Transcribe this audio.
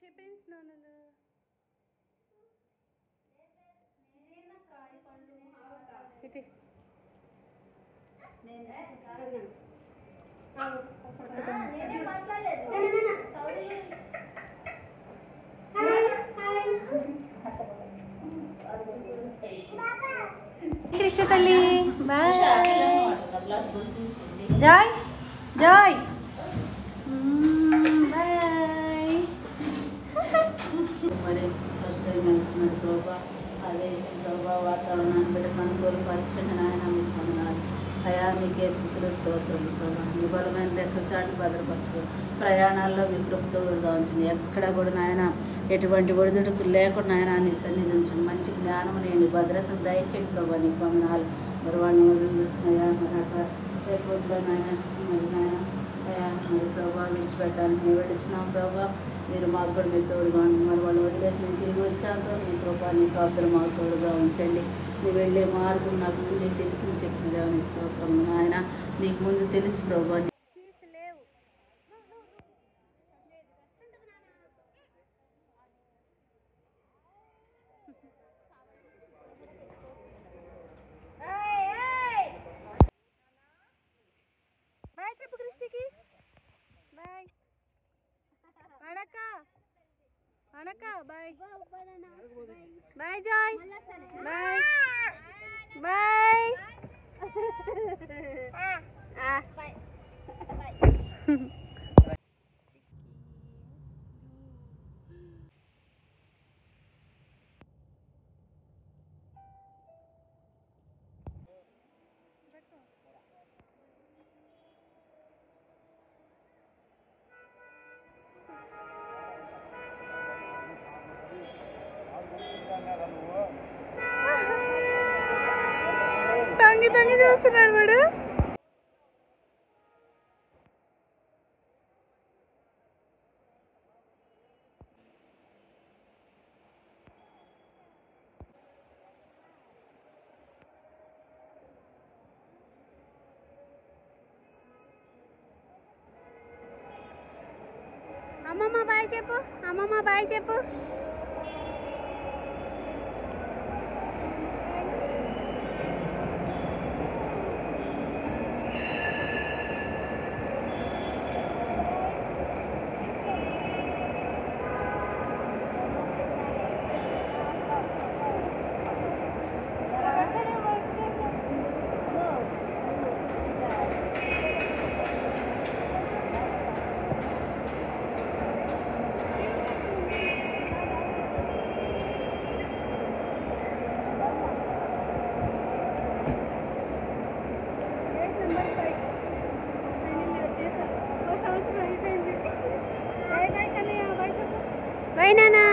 చెప్పేసి నాన్నలు ఇటు కృష్ణ తల్లి బాయ్ జాయ్ జాయ్ బాయ్. మరి ఫస్ట్ టైం వెళ్తున్నాడు ప్రభా అదే ప్రభా వాతావరణాన్ని బట్టి అనుకూల పరిచయం నాయన మీకు వందనాలు అయా మీకే స్థితిలో స్తోత్రం ప్రభా మీ బలమైన రెక్కల చాటు భద్రపరచుకో ప్రయాణాల్లో మీ కృపతో ఉంచండి ఎక్కడ కూడా నాయన ఎటువంటి ఒడిదుడుకులు లేకుండా నాయన నీ సన్నిధి ఉంచండి మంచి జ్ఞానం నేను భద్రతను దయచేయండి ప్రభా నీకు వందనాలు మరి వాడిని వదిలిపెట్టినయా మరి రేపట్లో నాయన మరి నాయన అయా మరి ప్రభా విడిచిపెట్టడానికి మేము వెళ్ళిచ్చినాం ప్రభా మీరు మాకు కూడా మీరు తోడుగా మరి వాళ్ళు వదిలేసి మేము తిరిగి వచ్చాక మీ ప్రభా నీ కాపులు మాకు తోడుగా ఉంచండి నువ్వు వెళ్ళే మార్గం నాకు ముందే తెలిసి చెప్పిన దేవుని స్తోత్రం నాయన నీకు ముందు తెలుసు ప్రభా బాయ్ చెప్పు కృష్ణకి బాయ్ అనక్క అనక్క బాయ్ బాయ్ జాయ్ బాయ్ బాయ్ తొంగి తొంగి చూస్తున్నాడు వాడు. అమ్మమ్మ బాయ్ చెప్పు అమ్మమ్మ బాయ్ చెప్పు. Bye, Nana.